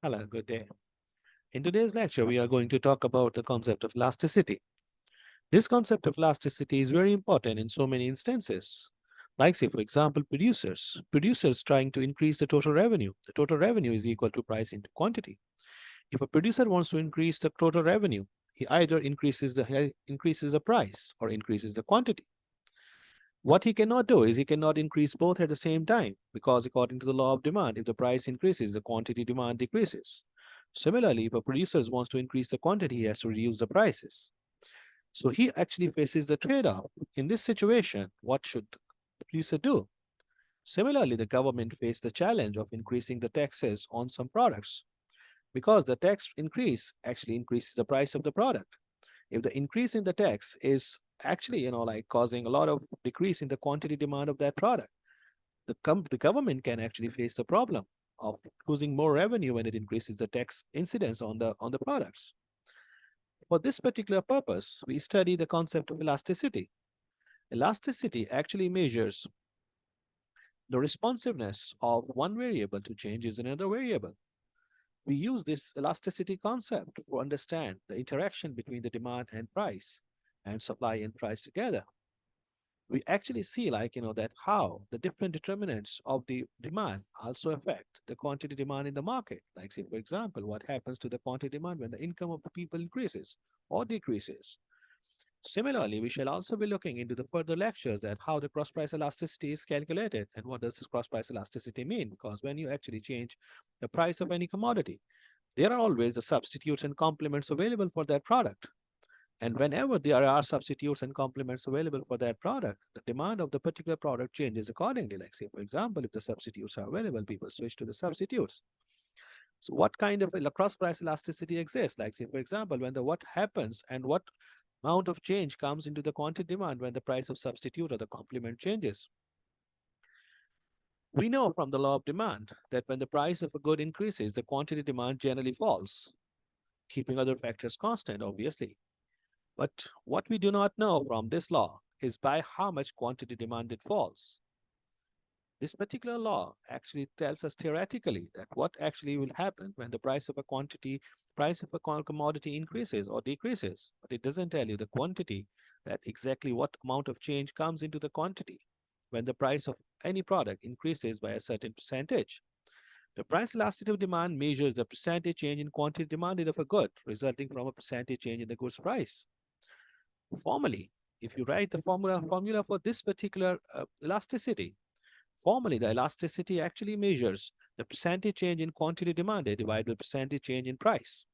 Hello, good day. In today's lecture, we are going to talk about the concept of elasticity. This concept of elasticity is very important in so many instances. Like, say, for example, producers trying to increase the total revenue. The total revenue is equal to price into quantity. If a producer wants to increase the total revenue, he either increases the price or increases the quantity. What he cannot do is he cannot increase both at the same time because according to the law of demand, if the price increases, the quantity demand decreases. Similarly, if a producer wants to increase the quantity, he has to reduce the prices. So he actually faces the trade-off. In this situation, what should the producer do? Similarly, the government faced the challenge of increasing the taxes on some products because the tax increase actually increases the price of the product. If the increase in the tax is actually, like causing a lot of decrease in the quantity demand of that product, the government can actually face the problem of losing more revenue when it increases the tax incidence on the products. For this particular purpose, we study the concept of elasticity. Elasticity actually measures the responsiveness of one variable to changes in another variable. We use this elasticity concept to understand the interaction between the demand and price and supply and price together. We actually see that how the different determinants of the demand also affect the quantity demand in the market. Like, say, for example, what happens to the quantity demand when the income of the people increases or decreases. Similarly, we shall also be looking into the further lectures that how the cross price elasticity is calculated and what does this cross price elasticity mean, because when you actually change the price of any commodity, there are always the substitutes and complements available for that product. And whenever there are substitutes and complements available for that product, the demand of the particular product changes accordingly. Like, say, for example, if the substitutes are available, people switch to the substitutes. So what kind of cross price elasticity exists? Like, say, for example, when the what happens and what amount of change comes into the quantity demand when the price of substitute or the complement changes. We know from the law of demand that when the price of a good increases, the quantity demand generally falls, keeping other factors constant, obviously. But what we do not know from this law is by how much quantity demand it falls. This particular law actually tells us theoretically that what actually will happen when the price of a commodity increases or decreases, but it doesn't tell you the quantity, that exactly what amount of change comes into the quantity when the price of any product increases by a certain percentage. The price elasticity of demand measures the percentage change in quantity demanded of a good, resulting from a percentage change in the goods price. Formally, if you write the formula for this particular elasticity, formally the elasticity actually measures the percentage change in quantity demanded divided by percentage change in price.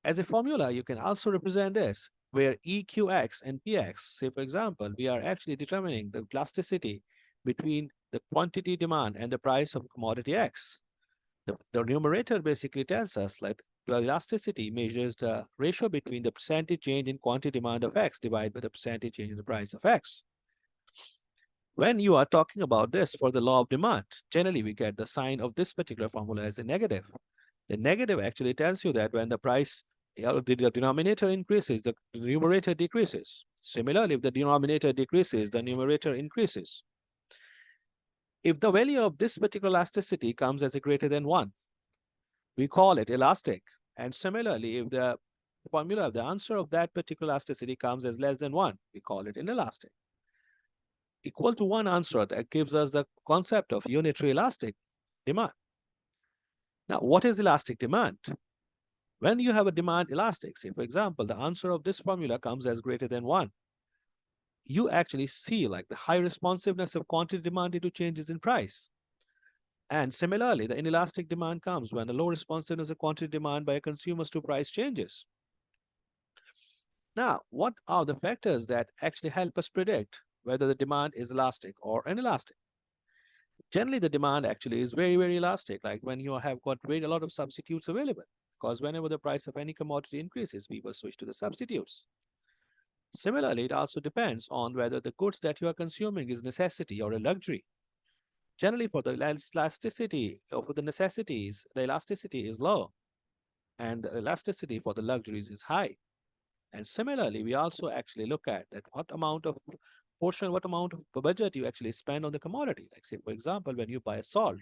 As a formula, you can also represent this where EQX and PX, say for example, we are actually determining the elasticity between the quantity demand and the price of commodity X. The numerator basically tells us that the elasticity measures the ratio between the percentage change in quantity demand of X divided by the percentage change in the price of X. When you are talking about this for the law of demand, generally we get the sign of this particular formula as a negative. The negative actually tells you that when the price, the denominator increases, the numerator decreases. Similarly, if the denominator decreases, the numerator increases. If the value of this particular elasticity comes as a greater than 1, we call it elastic. And similarly, if the formula, the answer of that particular elasticity comes as less than 1, we call it inelastic. Equal to 1 answer, that gives us the concept of unitary elastic demand. Now, what is elastic demand? When you have a demand elastic, say for example, the answer of this formula comes as greater than 1, you actually see like the high responsiveness of quantity demanded to changes in price. And similarly, the inelastic demand comes when the low responsiveness of quantity demand by consumers to price changes. Now, what are the factors that actually help us predict whether the demand is elastic or inelastic? Generally, the demand actually is very, very elastic, like when you have got a lot of substitutes available, because whenever the price of any commodity increases, people switch to the substitutes. Similarly, it also depends on whether the goods that you are consuming is necessity or a luxury. Generally, for the elasticity, or for the necessities, the elasticity is low, and the elasticity for the luxuries is high. And similarly, we also actually look at that what amount of budget you actually spend on the commodity. Like say, for example, when you buy salt,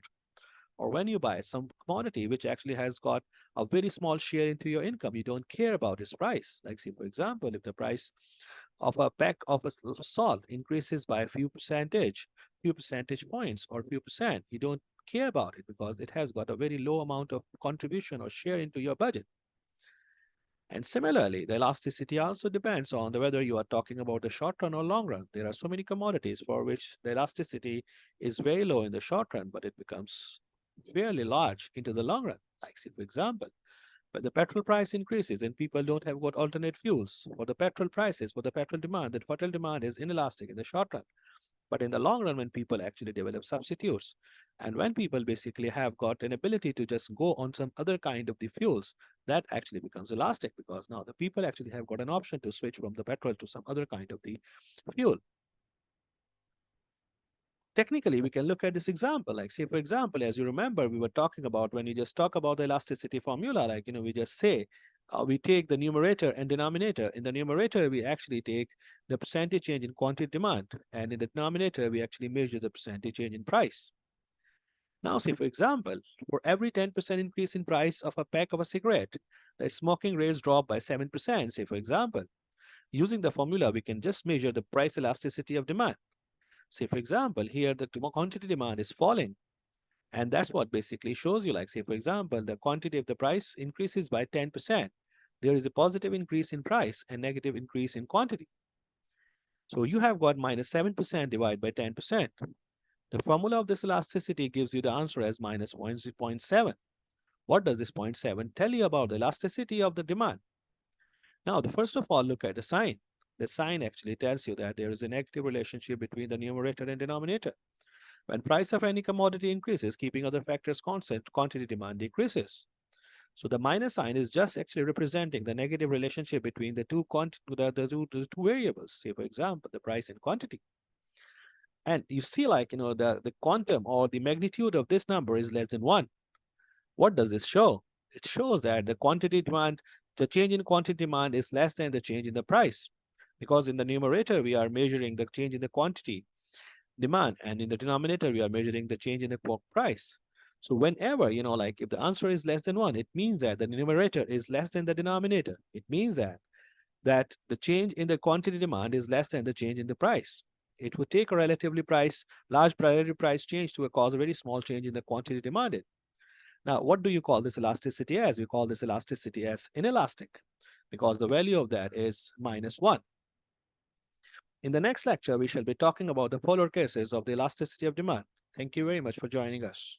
or when you buy some commodity which actually has got a very small share into your income, you don't care about its price. Like, say, for example, if the price of a pack of salt increases by a few percentage points or few percent, you don't care about it because it has got a very low amount of contribution or share into your budget. And similarly, the elasticity also depends on whether you are talking about the short run or long run. There are so many commodities for which the elasticity is very low in the short run, but it becomes fairly large into the long run. Like, say, for example, when the petrol price increases and people don't have got alternate fuels for the petrol prices, for the petrol demand, that petrol demand is inelastic in the short run. But in the long run, when people actually develop substitutes, and when people basically have got an ability to just go on some other kind of the fuels, that actually becomes elastic because now the people actually have got an option to switch from the petrol to some other kind of the fuel. Technically, we can look at this example. Like, say, for example, as you remember, we were talking about when you just talk about the elasticity formula, like, we just say, we take the numerator and denominator. In the numerator, we actually take the percentage change in quantity demand. And in the denominator, we actually measure the percentage change in price. Now, say, for example, for every 10% increase in price of a pack of a cigarette, the smoking rates drop by 7%, say, for example. Using the formula, we can just measure the price elasticity of demand. Say, for example, here the quantity demand is falling. And that's what basically shows you, like, say, for example, the quantity of the price increases by 10%. There is a positive increase in price and negative increase in quantity. So you have got minus 7% divided by 10%. The formula of this elasticity gives you the answer as minus 0.7. What does this 0.7 tell you about the elasticity of the demand? Now, first of all, look at the sign. The sign actually tells you that there is a negative relationship between the numerator and denominator. When price of any commodity increases, keeping other factors constant, quantity demand decreases. So the minus sign is just actually representing the negative relationship between the two variables. Say, for example, the price and quantity. And you see, like, the quantum or the magnitude of this number is less than 1. What does this show? It shows that the change in quantity demand is less than the change in the price. Because in the numerator, we are measuring the change in the quantity demand, and in the denominator, we are measuring the change in the price. So whenever, like if the answer is less than 1, it means that the numerator is less than the denominator. It means that the change in the quantity demand is less than the change in the price. It would take a large relative price change to cause a very small change in the quantity demanded. Now, what do you call this elasticity as? We call this elasticity as inelastic because the value of that is minus 1. In the next lecture, we shall be talking about the polar cases of the elasticity of demand. Thank you very much for joining us.